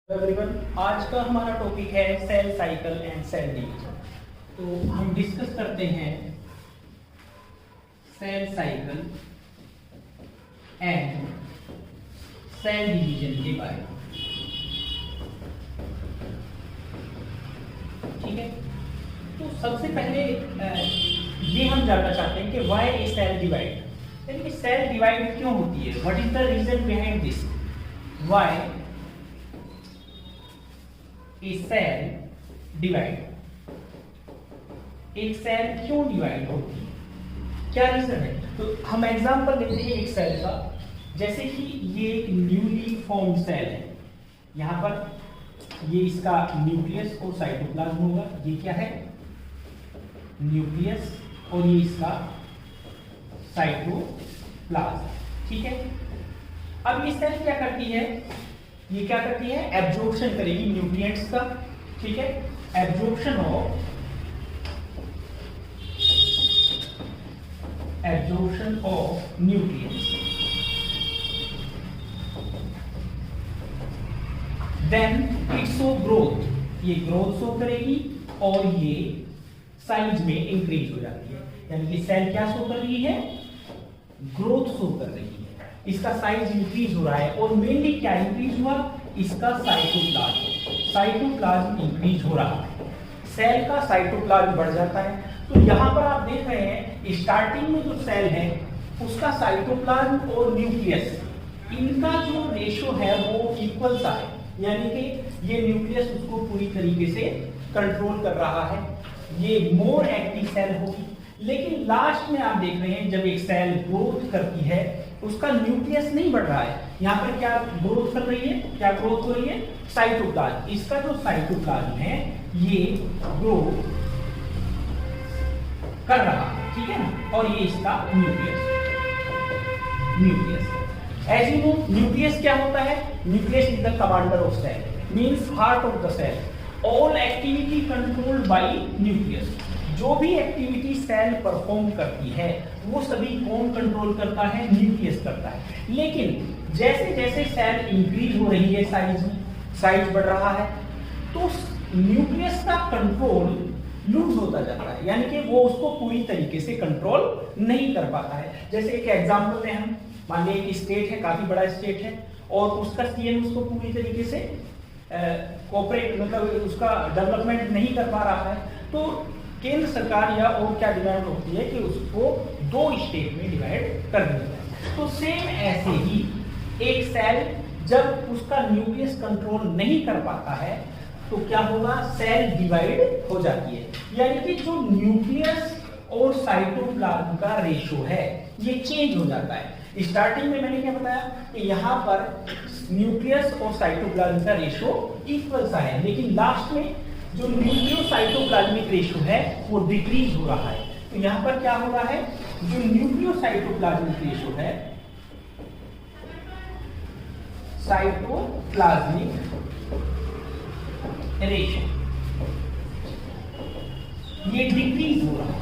Everyone, आज का हमारा टॉपिक है cell cycle and cell division. तो हम डिस्कस करते हैं cell cycle and cell division के बारे में। ठीक है, तो सबसे पहले ये हम जानना चाहते हैं कि व्हाई ए सेल डिवाइड, यानी कि सेल डिवाइड क्यों होती है, what is the reason behind this, why a cell divide, एक सेल क्यों डिवाइड होती है, क्या रीजन है। तो हम एग्जांपल लेते हैं एक सेल का, जैसे कि ये एक न्यूली फॉर्म्ड सेल है, यहां पर ये इसका न्यूक्लियस और साइटोप्लाज्म होगा, ये क्या है न्यूक्लियस और ये इसका साइटोप्लाज्म। ठीक है, अब ये सेल क्या करती है, ये क्या करती है एब्जॉर्प्शन करेगी न्यूट्रिएंट्स का। ठीक है, absorption of nutrients, then it show growth, ये ग्रोथ शो करेगी और ये साइज में इंक्रीज हो जाती है, यानी कि सेल क्या शो कर रही है, ग्रोथ शो कर रही है, इसका साइज इंक्रीज हो रहा है और मेनली क्या इंक्रीज हुआ, इसका साइटोप्लाज्म इंक्रीज हो रहा है, सेल का साइटोप्लाज्म बढ़ जाता है। तो यहां पर आप देख रहे हैं स्टार्टिंग में जो सेल है उसका साइटोप्लाज्म और न्यूक्लियस, इनका जो रेशो है वो इक्वल सा है, यानी कि ये न्यूक्लियस उसको पूरी तरीके से कंट्रोल कर रहा है, ये मोर एक्टिव सेल होगी। लेकिन लास्ट में आप देख रहे हैं जब एक सेल ग्रोथ करती है उसका न्यूक्लियस नहीं बढ़ रहा है, यहाँ पर क्या ग्रोथ कर रही है, क्या ग्रोथ हो रही है, साइटोप्लाज्म, इसका जो साइटोप्लाज्म है ये ग्रोथ कर रहा है। ठीक है ना, और ये इसका nucleus as you know nucleus क्या होता है, nucleus is the commander of cell, means heart of the cell, all activity controlled by nucleus, जो भी एक्टिविटी सेल परफॉर्म करती है वो सभी कौन कंट्रोल करता है, न्यूक्लियस करता है। लेकिन जैसे जैसे सेल इंक्रीज हो रही है साइज बढ़ रहा है, तो न्यूक्लियस का कंट्रोल लूज होता जाता है, यानी कि वो उसको पूरी तरीके से कंट्रोल नहीं कर पाता है। जैसे एक एग्जांपल में हम मान लीजिए एक स्टेट है, काफी बड़ा स्टेट है और उसका सीएम उसको पूरी तरीके से कोऑपरेट मतलब उसका डेवलपमेंट नहीं कर पा रहा है, तो केंद्र सरकार या और क्या डिमांड होती है कि उसको दो स्टेट में डिवाइड कर दिया जाए। तो सेम ऐसे ही एक सेल जब उसका न्यूक्लियस कंट्रोल नहीं कर पाता है तो क्या होगा, सेल डिवाइड हो जाती है, यानी कि जो न्यूक्लियस और साइटोप्लाज्म का रेशो है ये चेंज हो जाता है। स्टार्टिंग में मैंने क्या बताया कि यहाँ पर न्यूक्लियस और साइटोप्लाज्म का रेशो इक्वल सा है, लेकिन लास्ट में जो न्यूक्लियोसाइटोप्लाज्मिक रेशो है वो डिक्रीज हो रहा है। तो यहाँ पर क्या हो रहा है, जो न्यूक्लियोसाइटोप्लाज्मिक रेशो है, साइटोप्लाज्मिक रेशो ये डिक्रीज हो रहा है,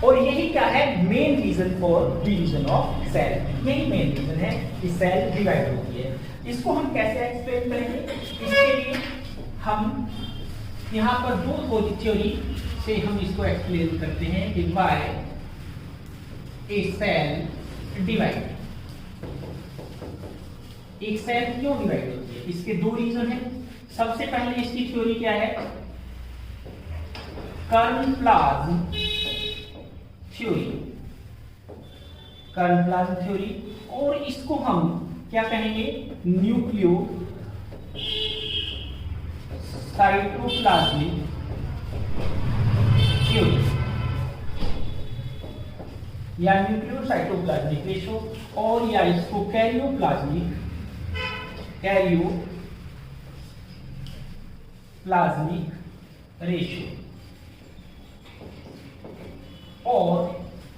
और यही क्या है main reason for division of cell, यही मेन रीजन है कि सेल डिवाइड होती है। इसको हम कैसे एक्सप्लेन करेंगे, इसके लिए हम यहाँ पर दो थ्योरी से हम इसको एक्सप्लेन करते हैं कि व्हाई ए सेल डिवाइड, एक सेल क्यों डिवाइड होती है, इसके दो रीजन है। सबसे पहले इसकी थ्योरी क्या है, कर्नप्लाज्म थ्योरी, कर्नप्लाज्म थ्योरी, और इसको हम क्या कहेंगे, न्यूक्लियो साइटोप्लाज्मिक थ्योरी या न्यूक्लियोसाइटोप्लाज्मिक रेशो, और या इसको कैरियोप्लाज्मिक रेशो, और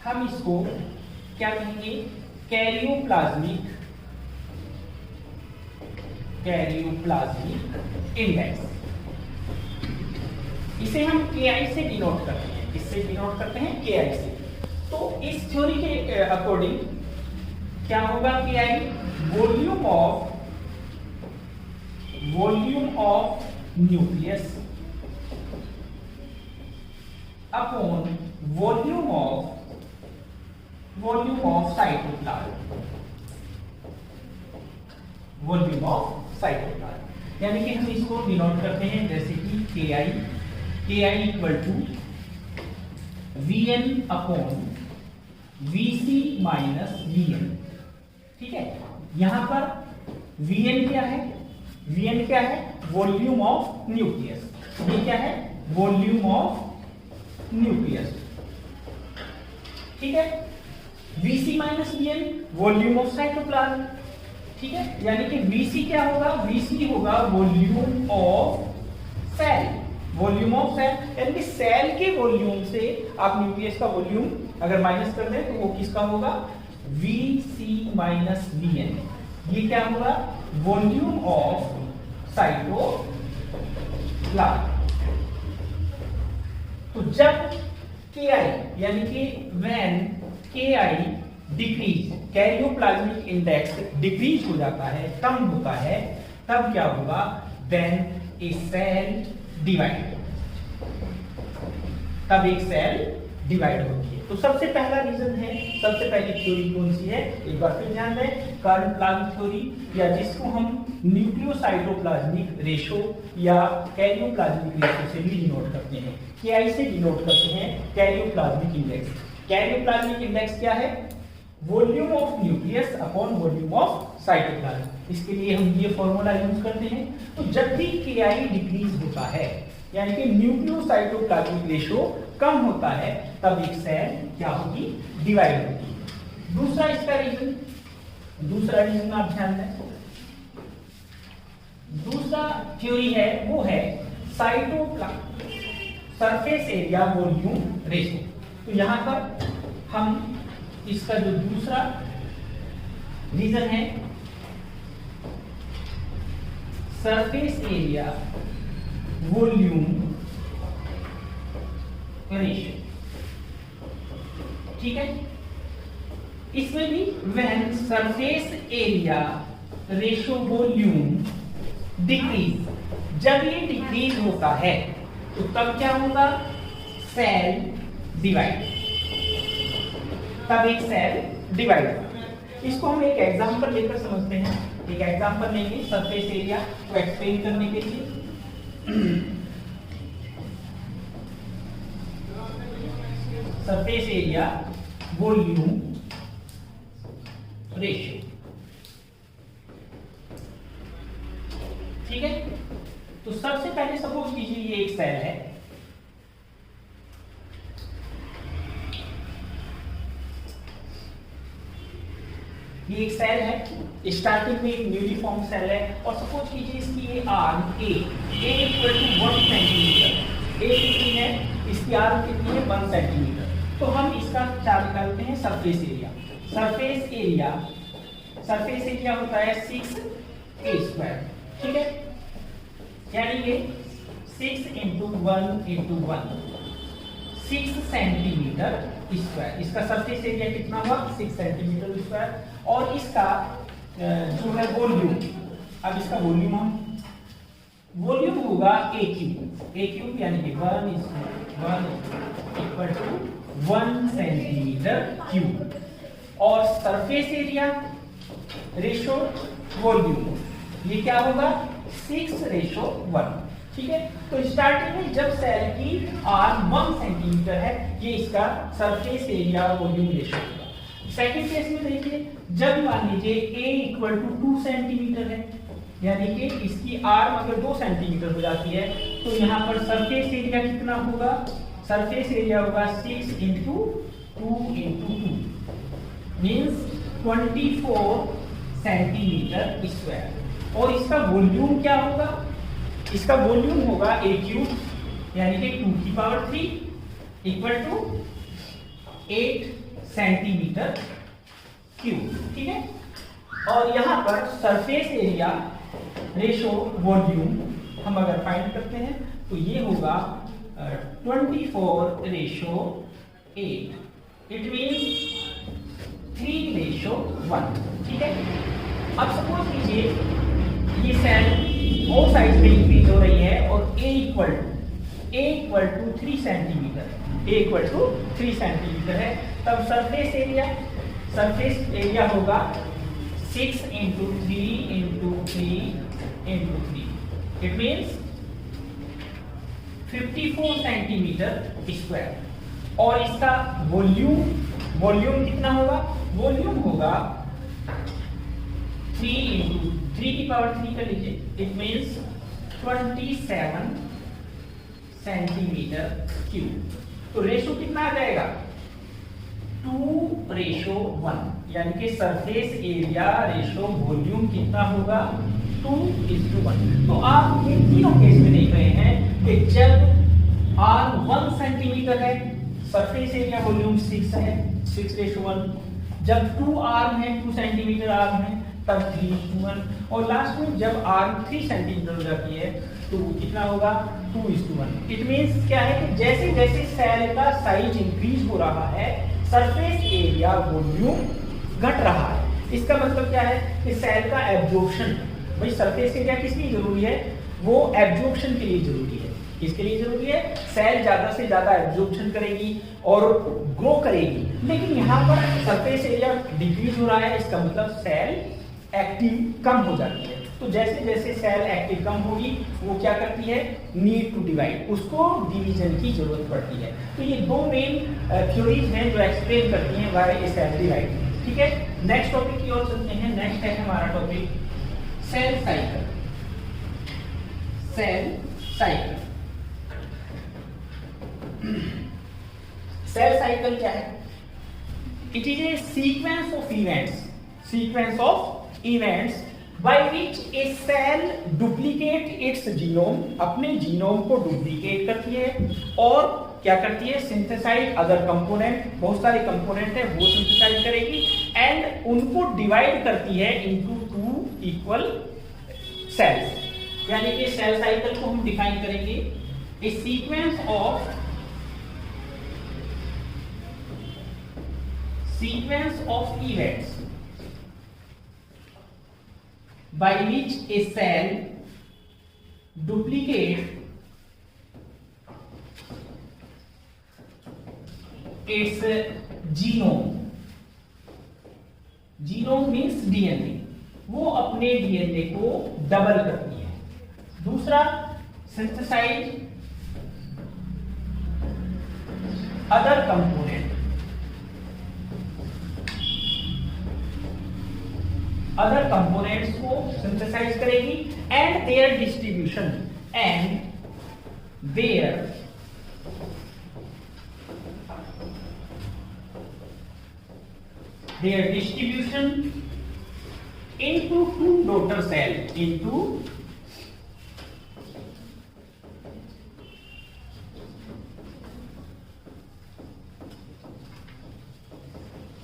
हम इसको क्या कहेंगे, कैरियोप्लाज्मिक इंडेक्स, इसे हम KI से डिनोट करते हैं, इससे डिनोट करते हैं KI से। तो इस थ्योरी के अकॉर्डिंग क्या होगा, KI volume of volume of nucleus upon volume of cytoplasm, volume of cytoplasm. यानी कि हम इसको डिनोट करते हैं जैसे कि KI equal to VN upon VC minus VN। ठीक है, यहां पर VN क्या है? VN क्या है? Volume of nucleus. ये क्या है? Volume of nucleus. ठीक है, VC minus VN volume of cytoplasm. ठीक है, यानी कि VC क्या होगा? VC होगा volume of cell, volume of cell. यानी कि सेल के वॉल्यूम से आप न्यूक्लियस का वॉल्यूम अगर माइनस कर दें तो वो किसका होगा? VC minus VN। ये क्या होगा? Volume of cytoplasm. तो जब KI यानी कि when KI decrease, karyoplasmic index decrease हो जाता है, कम होता है, तब क्या होगा? देन ए सेल डिवाइड, तब एक सेल डिवाइड होती है। तो सबसे पहला रीजन है, सबसे पहली थ्योरी कौन सी है? एक बार फिर ध्यान दें, कर्न प्लाज्म थ्योरी, या जिसको हम न्यूक्लियोसाइटोप्लाज्मिक रेशो या कैरियोप्लाज्मिक रेशो से भी डिनोट करते हैं। KI से डिनोट करते हैं कैरियोप्लाज्मिक इंडेक्स। कैरियोप्लाज्मिक इंडेक्स क्या है? Volume of nucleus upon volume of cytoplasm. इसके लिए हम ये फॉर्मूला यूज करते हैं। तो जब भी KI डिक्रीज होता है यानी कि न्यूक्लियोसाइटोप्लाज्मिक रेशो कम होता है, तब एक सेल क्या होगी? डिवाइड होगी। दूसरा इसका रीजन, दूसरा रीजन आप ध्यान दें, दूसरा थ्योरी है वो है cytoplasm surface area volume ratio. तो यहां पर हम इसका जो दूसरा रीजन है सरफेस एरिया वॉल्यूम रेशियो। ठीक है, इसमें भी when surface area ratio volume decrease, जब ये डिक्रीज होता है तो तब क्या होगा? सेल डिवाइड, तब एक सेल डिवाइड होगा। इसको हम एक एग्जांपल लेकर समझते हैं। एक एग्जांपल लेंगे सरफेस एरिया को एक्सप्लेन करने के लिए। Surface area volume ratio. ठीक है, तो सबसे पहले सपोज कीजिए ये एक सेल है, ये एक सेल है, स्टार्टिंग में एक न्यूली फॉर्म सेल है, और सपोज कीजिए इसकी ये arm A equal to 1 centimetre, A कितनी है? इसकी आर्म कितनी है? 1 सेंटीमीटर। तो हम इसका क्या निकालते हैं? Surface area. सरफेस एरिया होता है 6A²। ठीक है, यानी ये 6 × 1 × 1 6 सेंटीमीटर स्क्वायर। इसका सरफेस एरिया कितना हुआ? 6 सेंटीमीटर स्क्वायर। और इसका जो है वॉल्यूम, अब इसका वॉल्यूम होगा A³ यानी कि 1 सेंटीमीटर क्यूब। और सरफेस एरिया रेशो वॉल्यूम ये क्या होगा? 6:1। ठीक है, तो स्टार्टिंग में जब सेल की आर्म 1 सेंटीमीटर है, ये इसका सरफेस एरिया वॉल्यूम रेशो होगा। सेकंड केस में देखिए, जब मान लीजिए A इक्वल टू 2 सेंटीमीटर है, यानी कि इसकी आर्म अगर 2 सेंटीमीटर हो जाती है, तो यहाँ पर सरफेस एरिया कितना होगा? सरफेस एरिया होगा 6 × 2 × 2 मीन्स 24 सेंटीमीटर स्क्वायर। और इसका वॉल्यूम क्या होगा? इसका वॉल्यूम होगा A³ यानी कि 2⁵ इक्वल टू 8 सेंटीमीटर क्यूब। ठीक है, और यहां पर सरफेस एरिया रेशो वॉल्यूम हम अगर फाइंड करते हैं तो ये होगा 24:8। It means 3:1। ठीक है, अब सपोज कीजिए ये सेल फोर साइड पे इंक्रीज हो रही है और A equal to 3 centimetre, A equal to 3 centimetre है, तब सरफेस एरिया होगा 6 into 3 into 3 into 3, it means 54 centimetre square. और इसका वॉल्यूम कितना होगा? वॉल्यूम होगा 3 इंटू 3 की पावर 3 कर लीजिए, इट मीन्स 27 सेंटीमीटर क्यूब। तो रेशो कितना आ जाएगा? 2:1, यानी कि सरफेस एरिया रेशो वॉल्यूम कितना होगा? 2:1। तो आप ये तीनों केस में देख रहे हैं कि जब आर 1 सेंटीमीटर है, सरफेस एरिया वॉल्यूम 6 है, 6:1। जब 2 आर्म है, 2 सेंटीमीटर आर्म है, तब 3:1। और लास्ट में जब आर्म 3 सेंटीमीटर हो जाती है तो कितना होगा? 2:1। इट मीन्स क्या है कि जैसे जैसे सेल का साइज इंक्रीज हो रहा है, सरफेस एरिया वॉल्यूम घट रहा है। इसका मतलब क्या है कि सेल का एब्जॉर्प्शन, भाई सरफेस एरिया किस लिए जरूरी है? वो एब्जॉर्प्शन के लिए जरूरी है। किसके लिए जरूरी है? सेल ज्यादा से ज्यादा एब्जॉर्प्शन करेगी और ग्रो करेगी। लेकिन यहाँ पर सरफेस एरिया डिक्रीज हो रहा है, इसका मतलब सेल एक्टिव कम हो जाती है। तो जैसे जैसे सेल एक्टिव कम होगी, वो क्या करती है? नीड टू डिवाइड, उसको डिवीजन की जरूरत पड़ती है। तो ये दो मेन थ्योरीज हैं जो एक्सप्लेन करती हैं व्हाई सेल डिवाइड। ठीक है, नेक्स्ट टॉपिक की ओर चलते हैं। नेक्स्ट है हमारा topic cell cycle. Cell cycle cell cycle क्या है? It is a sequence of events by which a cell duplicate its genome, अपने जीनोम को डुप्लीकेट करती है और क्या करती है? सिंथेसाइज अदर कंपोनेंट, बहुत सारे कंपोनेंट है वो सिंथेसाइज करेगी एंड उनको डिवाइड करती है इनटू 2 इक्वल सेल्स। यानी कि सेल साइकिल को हम डिफाइन करेंगे a sequence of events by which a cell duplicate its genome means DNA, वो अपने DNA को डबल करती है। दूसरा, synthesise other component, other components को सिंथेसाइज करेगी and their distribution into 2 daughter cell, into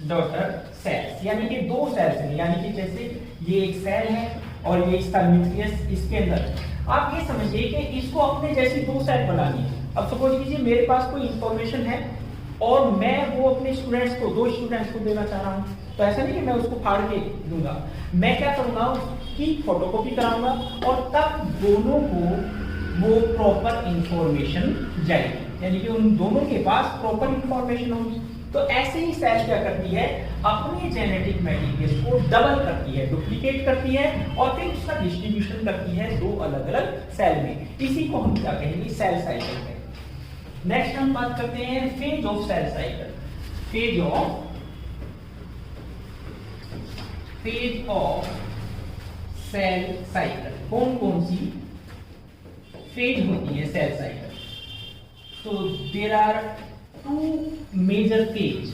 daughter cells. यानी कि 2 सेल्स हैं, यानी कि जैसे ये एक सेल है और ये इसका न्यूक्लियस, इसके अंदर आप ये समझिए कि इसको अपने जैसी 2 सेल बनानी है। अब सपोज कीजिए मेरे पास कोई इंफॉर्मेशन है और मैं वो अपने स्टूडेंट्स को, 2 स्टूडेंट्स को देना चाह रहा हूँ, तो ऐसा नहीं कि मैं उसको फाड़ के दूंगा। मैं क्या करूंगा? उसकी फोटोकॉपी कराऊंगा और तब दोनों को वो प्रॉपर इंफॉर्मेशन जाएगी, यानी कि उन दोनों के पास प्रॉपर इंफॉर्मेशन होगी। तो ऐसे ही सेल क्या करती है? अपने जेनेटिक मटेरियल को डबल करती है, डुप्लीकेट करती है और फिर उसका डिस्ट्रीब्यूशन करती है 2 अलग अलग सेल में। इसी को हम क्या कहेंगे? सेल साइकिल कहेंगे। नेक्स्ट हम बात करते हैं phase of cell cycle. Phase of cell cycle, कौन कौन सी फेज होती है सेल साइकिल? तो देयर आर 2 मेजर फेज।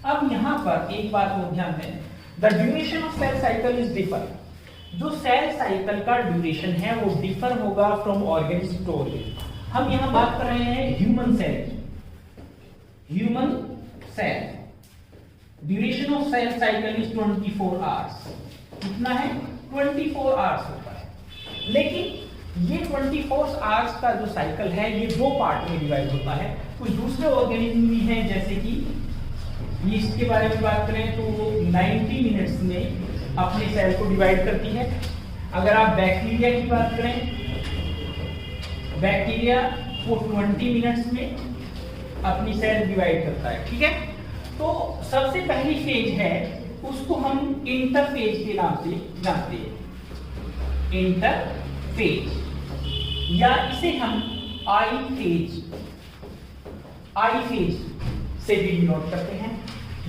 अब यहां पर एक बात को ध्यान दें, the duration of cell cycle is differ. जो सेल साइकिल का ड्यूरेशन है वो डिफर होगा फ्रॉम ऑर्गेनिज्म टू ऑर्गेनिज्म। हम यहां बात कर रहे हैं human cell duration of cell cycle is 24 hours. कितना है? 24 आवर्स होता है। लेकिन ये 24 आवर्स का जो साइकिल है ये 2 पार्ट में डिवाइड होता है। कुछ दूसरे ऑर्गेनिज्म भी हैं, जैसे कि यीस्ट के बारे में बात करें तो वो 90 मिनट्स में अपने सेल को डिवाइड करती है। अगर आप बैक्टीरिया की बात करें, बैक्टीरिया वो 20 मिनट्स में अपनी सेल डिवाइड करता है, ठीक है। तो सबसे पहली फेज है उसको हम इंटरफेज के नाम से जानते हैं, इंटरफेज, या इसे हम आई फेज से भी डिनोट करते हैं,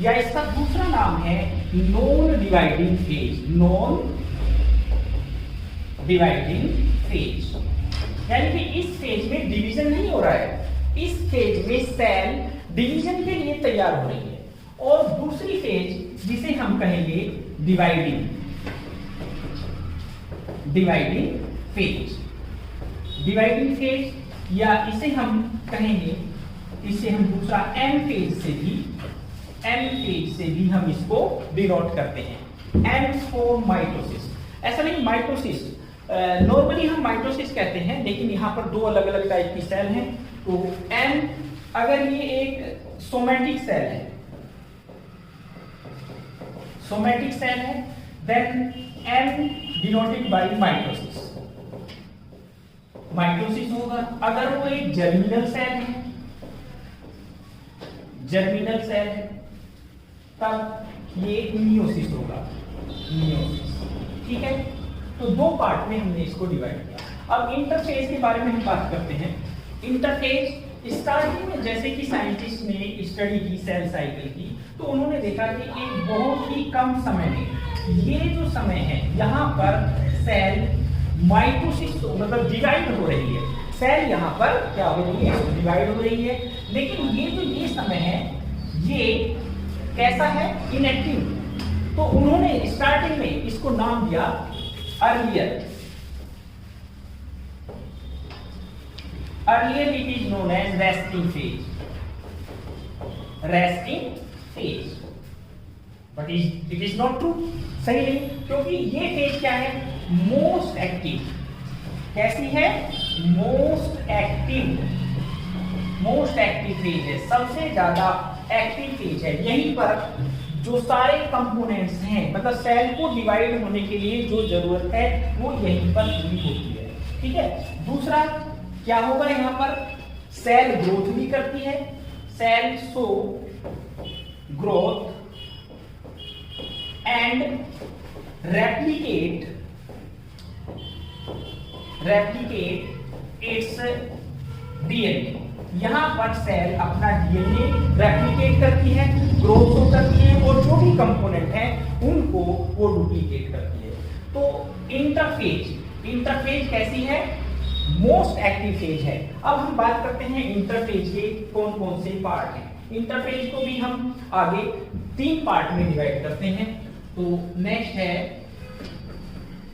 या इसका दूसरा नाम है non dividing phase, non dividing phase. यानी कि इस फेज में डिवीजन नहीं हो रहा है, इस फेज में सेल डिवीजन के लिए तैयार हो रही है। और दूसरी फेज जिसे हम कहेंगे डिवाइडिंग फेज, या इसे हम कहेंगे, इसे हम दूसरा एम फेज से भी हम इसको डिनोट करते हैं। एम फॉर माइटोसिस, ऐसा नहीं माइटोसिस, नॉर्मली हम माइटोसिस कहते हैं, लेकिन यहाँ पर दो अलग अलग टाइप की सेल हैं। तो एम, अगर ये एक सोमैटिक सेल है, then M denoted by mitosis होगा। अगर वो एक जर्मिनल सेल है तब ये मियोसिस होगा, ठीक है। तो दो पार्ट में हमने इसको डिवाइड किया। अब इंटरफेज के बारे में हम बात करते हैं। इंटरफेज स्टार्टिंग में जैसे कि साइंटिस्ट ने स्टडी की सेल साइकिल की, तो उन्होंने देखा कि एक बहुत ही कम समय में, ये जो समय है यहाँ पर सेल माइटोसिस मतलब डिवाइड हो रही है, सेल यहाँ पर क्या हो रही है, डिवाइड हो रही है। लेकिन ये समय है, ये कैसा है, इनएक्टिव। तो उन्होंने स्टार्टिंग में इसको नाम दिया earlier it is known as resting phase, but it is not true, सही नहीं, क्योंकि ये फेज क्या है, मोस्ट एक्टिव। कैसी है, मोस्ट एक्टिव फेज है, सबसे ज्यादा एक्टिव फेज है। यहीं पर जो सारे कंपोनेंट्स हैं, मतलब सेल को डिवाइड होने के लिए जो जरूरत है वो यहीं पर पूरी होती है, ठीक है। दूसरा क्या होगा, यहाँ पर सेल ग्रोथ भी करती है, cell show growth and replicate its DNA। यहां पर सेल अपना डीएनए रेप्लिकेट करती है, ग्रोथ करती है, और जो भी कंपोनेंट है उनको वो डुप्लीकेट करती है। तो इंटरफेज कैसी है, मोस्ट एक्टिव फेज है। अब हम बात करते हैं इंटरफेज के कौन कौन से पार्ट हैं। इंटरफेज को भी हम आगे 3 पार्ट में डिवाइड करते हैं। तो नेक्स्ट है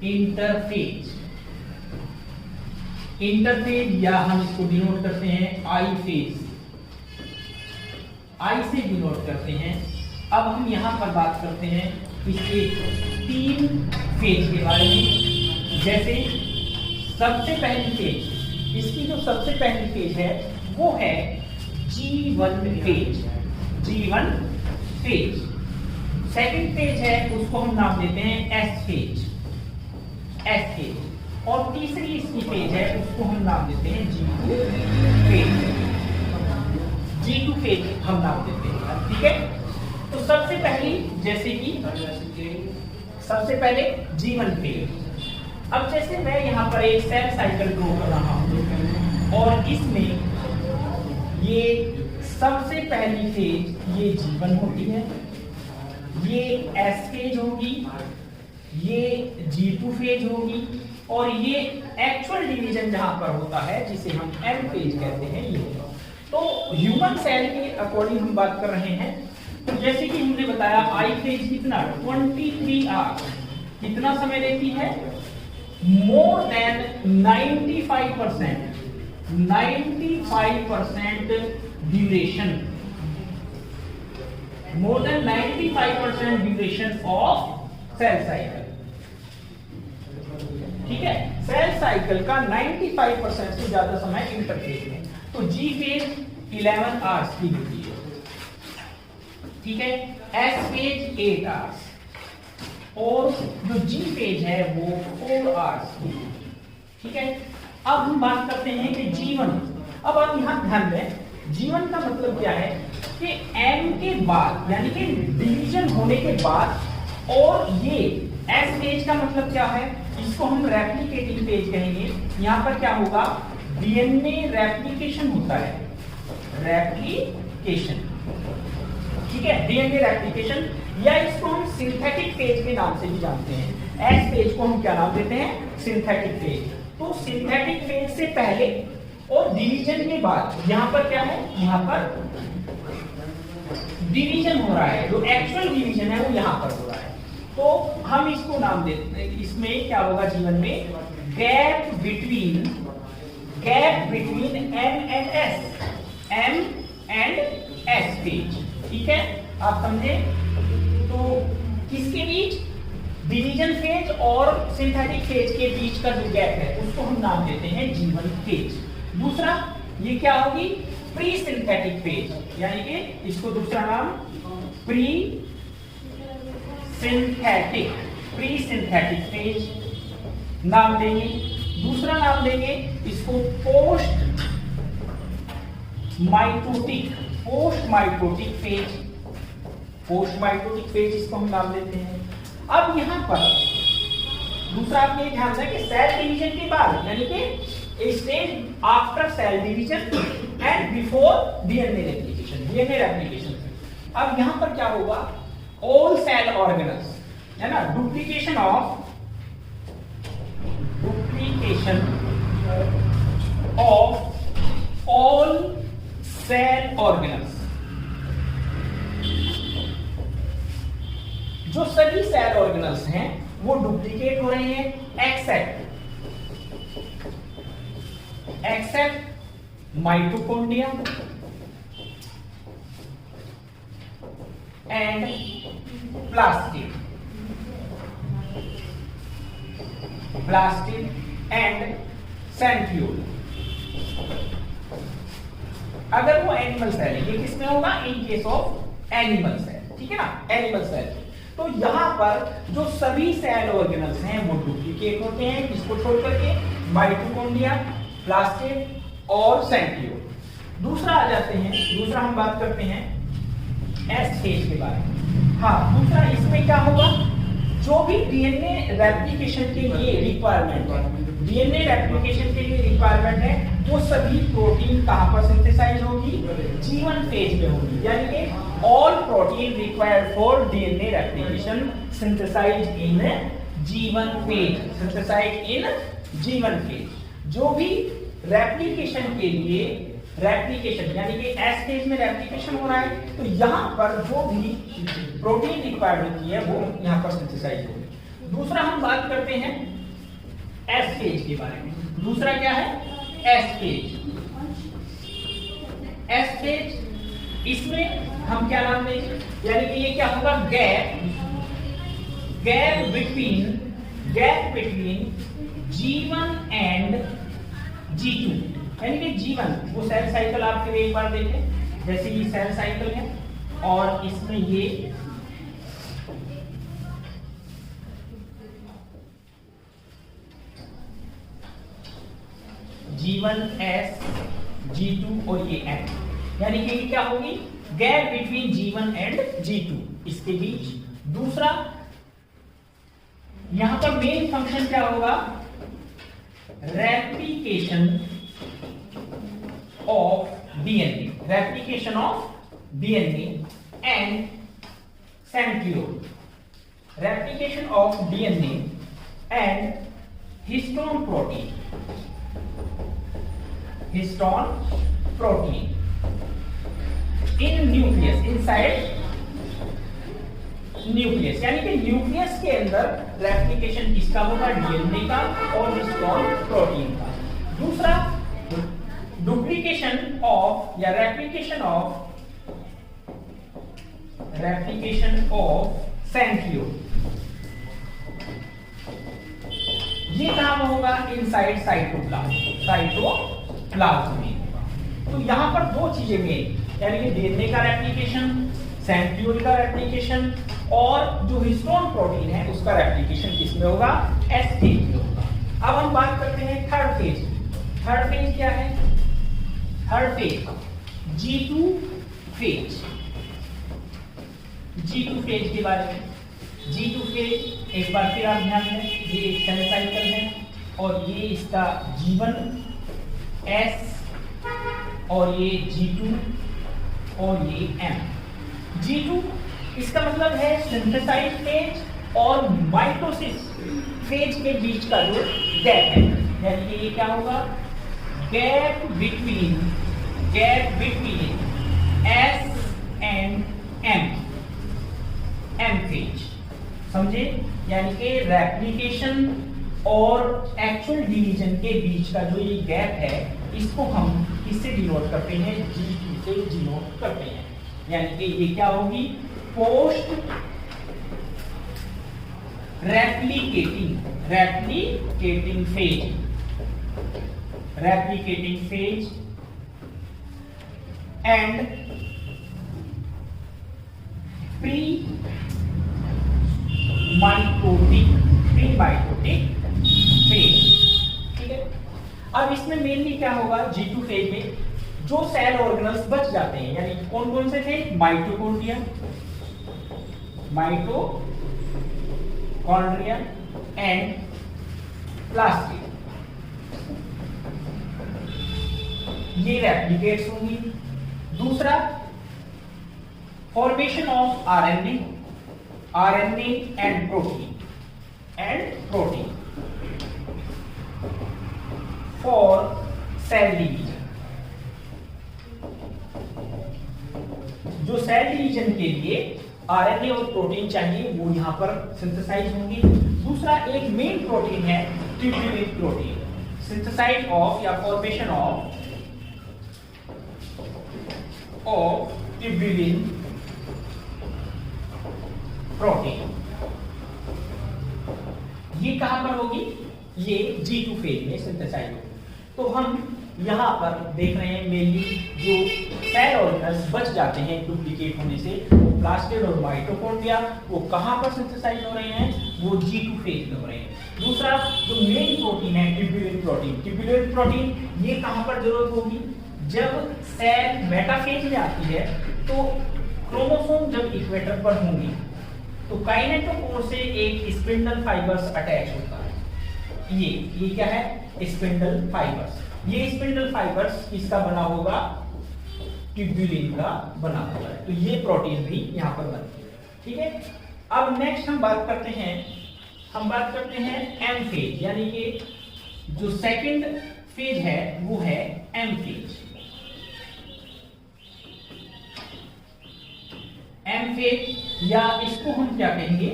इंटरफेज, या हम इसको डिनोट करते हैं आई से डिनोट करते हैं। अब हम यहां पर बात करते हैं इसके 3 फेज के बारे में। जैसे सबसे पहली फेज, इसकी जो सबसे पहली फेज है वो है G1 फेज। सेकंड फेज है उसको हम नाम देते हैं S फेज। और तीसरी इसकी फेज है उसको हम नाम देते हैं G2 फेज हम नाम देते हैं, ठीक है। तो सबसे पहले G1 फेज। अब जैसे मैं यहाँ पर एक सेल साइकिल ड्रॉ कर रहा हूँ, और इसमें ये सबसे पहली फेज ये G1 होती है, ये S फेज होगी, ये G2 फेज होगी, और ये एक्चुअल डिवीजन जहां पर होता है जिसे हम M फेज कहते हैं, ये होगा। तो ह्यूमन सेल के अकॉर्डिंग हम बात कर रहे हैं। तो जैसे कि हमने बताया आई फेज कितना 23 आवर्स, कितना समय लेती है, more than 95% duration, more than 95% duration of cell cycle, ठीक है। सेल साइकिल का 95% से ज्यादा समय इंटरफेज में। तो जी फेज 11 आवर्स की होती है, ठीक है। एस फेज 8 आवर्स, और जो जी फेज है वो 4 आवर्स की। ठीक है, अब हम बात करते हैं कि जीवन। अब आप यहाँ ध्यान दें, जीवन का मतलब क्या है कि एम के बाद यानी कि डिवीजन होने के बाद, और ये एस फेज का मतलब क्या है, इसको हम रेप्लिकेटिंग फेज कहेंगे। यहाँ पर क्या होगा, डीएनए रेप्लिकेशन होता है, रेप्लिकेशन। ठीक है, डीएनए रेप्लिकेशन, या इसको हम सिंथेटिक फेज के नाम से भी जानते हैं। एस फेज को हम क्या नाम देते हैं, सिंथेटिक फेज। तो सिंथेटिक फेज से पहले और डिवीजन के बाद यहाँ पर क्या है, यहाँ पर डिवीजन हो रहा है, जो एक्चुअल डिवीजन है वो यहाँ पर हो रहा है। तो हम इसको नाम देते हैं, इसमें क्या होगा जीवन में, gap between M and S, M and S phase. ठीक है, आप समझे। तो किसके बीच, डिवीजन फेज और सिंथेटिक फेज के बीच का जो गैप है उसको हम नाम देते हैं जीवन फेज। दूसरा ये क्या होगी, प्री सिंथेटिक फेज, यानी कि इसको दूसरा नाम प्री सिंथेटिक फेज नाम देंगे। दूसरा नाम देंगे इसको पोस्ट माइटोटिक फेज इसको हम नाम देते हैं। अब यहां पर दूसरा आपने ध्यान रखना कि सेल डिवीजन के बाद, यानी कि stage after sale division and before DNA replication. अब यहां पर क्या होगा, ऑल सेल ऑर्गेनल्स, है ना, duplication of all cell organelles, जो सभी सेल ऑर्गेनल्स हैं वो डुप्लीकेट हो रहे हैं, except mitochondria and plastid and centriole. अगर वो एनिमल सेल है, ये किसमें होगा, in case of animal cell. ठीक है ना, एनिमल सेल। तो यहां पर जो सभी सेल ऑर्गेनल्स हैं वो डुप्लीकेट होते हैं, इसको छोड़ करके, माइटोकॉन्ड्रिया, प्लास्टिड और सेंट्रियोल। दूसरा आ जाते हैं, दूसरा हम बात करते हैं एस फेज के बारे में। हाँ, दूसरा इसमें क्या होगा, जो भी डीएनए रेप्लिकेशन के लिए रिक्वायरमेंट है, डीएनए रेप्लिकेशन के लिए रिक्वायरमेंट है, वो सभी प्रोटीन कहां पर सिंथेसाइज होगी, जीवन फेज में होगी। यानी कि all protein required for DNA replication synthesise in G one phase. जो भी रेप्लिकेशन के लिए यानी कि एस फेज में रेप्लिकेशन हो रहा है, तो यहां पर जो भी प्रोटीन रिक्वायर्ड होती है वो यहां पर सिंथेसाइज होगी। दूसरा हम बात करते हैं एस फेज के बारे में। दूसरा क्या है, एस फेज, इसमें हम क्या नाम देंगे, यानी कि ये क्या होगा, gap between G1 and G2। यानी कि जीवन, वो सेल साइकिल आपके लिए एक बार देखें, जैसे ये सेल साइकिल है और इसमें ये G1 S, G2 और ये N, यानी कि ये क्या होगी, gap between G1 and G2, इसके बीच। दूसरा यहां पर मेन फंक्शन क्या होगा, replication of DNA and centriole, replication of DNA and histone protein in nucleus, inside nucleus. यानी कि न्यूक्लियस के अंदर रेप्लिकेशन किसका होगा, डीएनए का और हिस्टोन प्रोटीन का। दूसरा डुप्लीकेशन ऑफ या रेप्लिकेशन ऑफ सेंट्रियोल, ये कहां होगा, इनसाइड साइटोप्लाज्म में। तो यहां पर दो चीजें मेन, यानी कि डीएनए का रेप्लिकेशन सेंट्रियोल का रेप्लिकेशन, और जो हिस्टोन प्रोटीन है उसका रेप्लिकेशन किसमें होगा, एस फेज में होगा। अब हम बात करते हैं थर्ड फेज। थर्ड फेज क्या है, third phase G2 phase. G2 phase के बारे में, G2 फेज एक बार फिर आप ध्यान दें, ये एक सेल साइकिल है और ये इसका G1 S और ये G2 और ये M। G2 इसका मतलब है सिंथेसाइज फेज और माइटोसिस फेज के बीच का जो गैप है, यानी कि ये क्या होगा, gap between S and M phase, समझे, यानी कि रेप्लिकेशन और एक्चुअल डिवीजन के बीच का जो ये गैप है इसको हम किससे डिनोट करते हैं, G2 से डिनोट करते हैं, यानी कि ये क्या होगी, post replicating phase and pre mitotic phase. ठीक है, अब इसमें मेनली क्या होगा, G2 फेज में जो सेल ऑर्गेनल्स बच जाते हैं, यानी कौन कौन से थे, माइटोकॉन्ड्रिया एंड प्लास्टिड, ये रेप्लिकेट्स होंगी। दूसरा, formation of RNA and protein for sale division. जो सेल डिवीजन के लिए आरएनए और प्रोटीन चाहिए वो यहां पर सिंथेसाइज होंगे। दूसरा एक मेन प्रोटीन है ट्यूब्यूलिन प्रोटीन, सिंथेसाइज ऑफ या फॉर्मेशन ऑफ ट्यूब्यूलिन प्रोटीन, ये कहां पर होगी, ये G2 फेज में सिंथेसाइज होगी। तो हम यहां पर देख रहे हैं मेनली जो सेल ऑर्गेनल्स बच जाते हैं डुप्लीकेट होने से, वो प्लास्टिड और माइटोकॉन्ड्रिया, वो कहां पर सिंथेसाइज हो रहे हैं, वो G2 फेज में हो रहे हैं। दूसरा जो मेन प्रोटीन है ट्यूब्यूलिन प्रोटीन, ये कहां पर जरूरत होगी, जब सेल मेटाफेज में आती है तो क्रोमोसोम जब इक्वेटर पर होंगी तो काइनेटोकोर से एक स्पिंडल फाइबर्स अटैच होता है। ये क्या है, स्पिंडल फाइबर्स। ये स्पिंडल फाइबर्स किसका बना होगा, ट्यूब्यूलिन का बना होगा। तो ये प्रोटीन भी यहां पर बनती है। ठीक है, अब नेक्स्ट हम बात करते हैं एम फेज, यानी कि जो सेकंड फेज है वो है एम फेज। एम फेज या इसको हम क्या कहेंगे,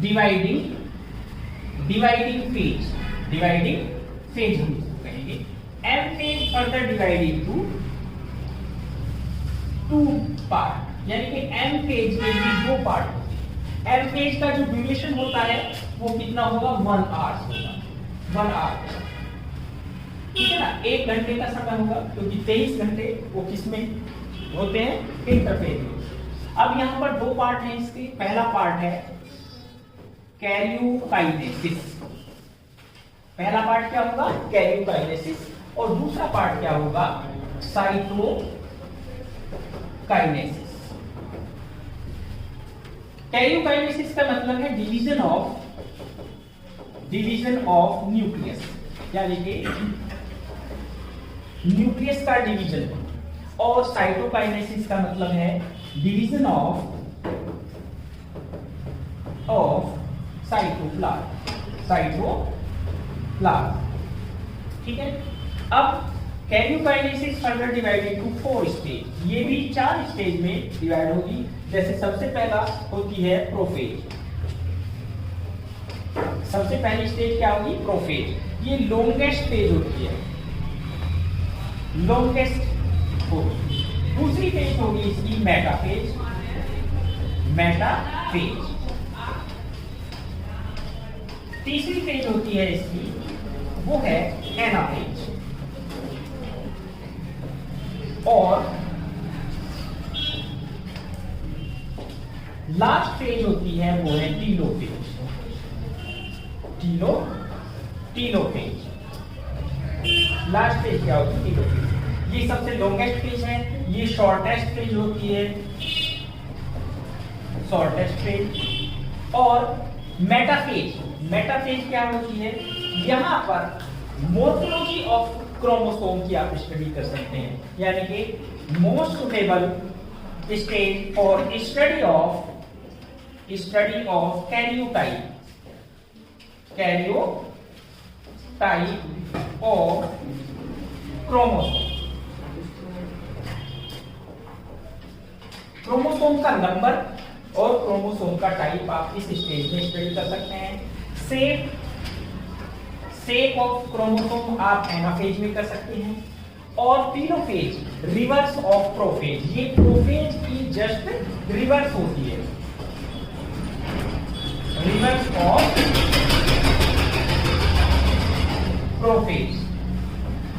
डिवाइडिंग फेज हम इसको कहेंगे। M phase further dividing to two part, यानी कि एम फेज में भी दो पार्ट होते हैं। एम फेज का जो ड्यूरेशन होता है वो कितना होगा, 1 आवर होगा, 1 आवर, ठीक है ना, 1 घंटे का समय होगा, क्योंकि 23 घंटे वो किसमें होते हैं, इंटरफेज में। अब यहां पर दो पार्ट हैं इसके। पहला पार्ट है कैरियोकाइनेसिस, पहला पार्ट क्या होगा, कैरियोकाइनेसिस, और दूसरा पार्ट क्या होगा, साइटोकाइनेसिस। कैरियोकाइनेसिस का मतलब है डिवीजन ऑफ न्यूक्लियस, यानी कि न्यूक्लियस का डिवीजन, और साइटोकाइनेसिस का मतलब है डिवीजन ऑफ साइटोप्लाज्म। ठीक है, अब karyokinesis further divided to 4 stage, ये भी 4 स्टेज में डिवाइड होगी। जैसे सबसे पहला होती है प्रोफेज। सबसे पहली स्टेज क्या होगी, प्रोफेज। ये लॉन्गेस्ट फेज होती है, लॉन्गेस्ट। दूसरी फेज होगी इसकी मेटाफेज। तीसरी फेज होती है इसकी, वो है एनाफेज। और लास्ट फेज होती है वो है टीलोफेज। टीलोफेज लास्ट फेज क्या होती है? टीलोफेज। ये सबसे लॉन्गेस्ट फेज है, ये शॉर्टेस्ट फेज होती है, शॉर्टेस्ट फेज। और मेटाफेज क्या होती है? यहां पर मोर्फोलॉजी ऑफ क्रोमोसोम की आप स्टडी कर सकते हैं, यानी कि most suitable stage for study of karyotype of chromosome का नंबर और क्रोमोसोम का टाइप आप इस स्टेज में स्टडी कर सकते हैं। शेप ऑफ क्रोमोसोम आप एनाफेज में कर सकते हैं। और टीलोफेज रिवर्स ऑफ प्रोफेज, ये प्रोफेज की जस्ट रिवर्स होती है, रिवर्स ऑफ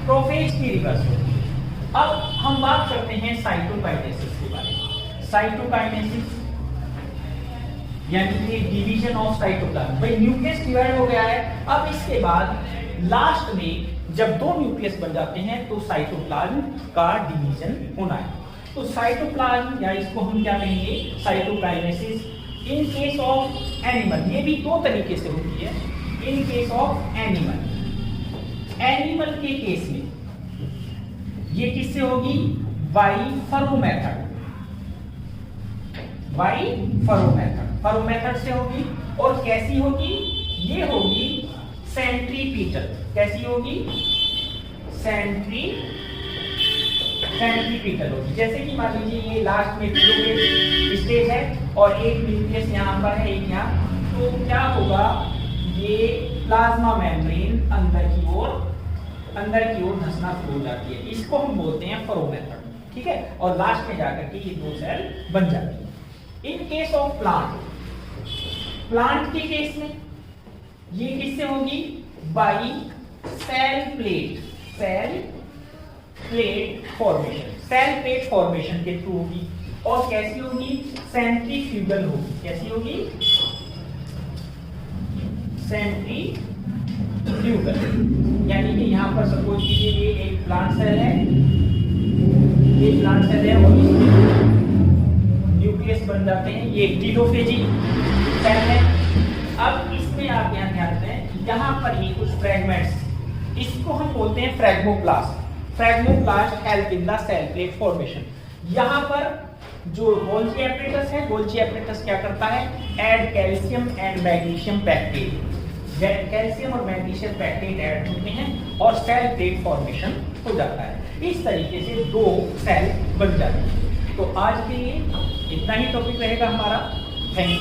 प्रोफेज की रिवर्स होती है। अब हम बात करते हैं साइटोकाइनेसिस के बारे में। साइटोकाइनेसिस यानी कि डिवीजन ऑफ साइटोप्लाज्म। भाई न्यूक्लियस डिवाइड हो गया है, अब इसके बाद लास्ट में जब दो न्यूक्लियस बन जाते हैं तो साइटोप्लाज्म का डिवीजन होना है। तो साइटोप्लाज्म या इसको हम क्या कहेंगे? Cytokinesis in case of animal, ये भी दो तरीके से होती है। इन केस ऑफ एनिमल के केस में ये किससे होगी? बाई फरो मेथड से होगी। और कैसी होगी? ये होगी सेंट्रीपीटल। कैसी होगी? सेंट्रीपीटल होगी। जैसे कि मान लीजिए ये लास्ट में टीलोफेज स्टेज है और एक न्यूक्लियस यहाँ पर है, एक यहाँ, तो क्या होगा? ये प्लाज्मा मेम्ब्रेन अंदर की ओर धंसना शुरू हो जाती है। इसको हम बोलते हैं फरो मेथड, ठीक है। और लास्ट में जाकर के ये दो सेल बन जाती है। इन केस ऑफ प्लांट के केस में ये किससे होगी? बाई सेल प्लेट फॉर्मेशन के थ्रू होगी। और कैसी होगी? सेंट्रीफ्यूगल होगी। कैसी होगी? सेंट्रीफ्यूगल, यानी कि यहां पर सपोज कीजिए ये एक प्लांट सेल है, और इसमें न्यूक्लियस बन जाते हैं। ये टीलोफेजी सेल है। अब इसमें आप यहाँ ध्यान दें, यहाँ पर ये कुछ फ्रेगमेंट्स, इसको हम बोलते हैं phragmoplast help in the cell plate formation. यहाँ पर जो गोल्जी एपरेटस है, गोल्जी एपरेटस क्या करता है? Add calcium and magnesium pectate. Calcium और मैग्नीशियम पैक्टेट ऐड होते हैं और सेल प्लेट फॉर्मेशन हो जाता है। इस तरीके से दो सेल बन जाते हैं। तो आज के लिए इतना ही टॉपिक रहेगा हमारा। Thank you.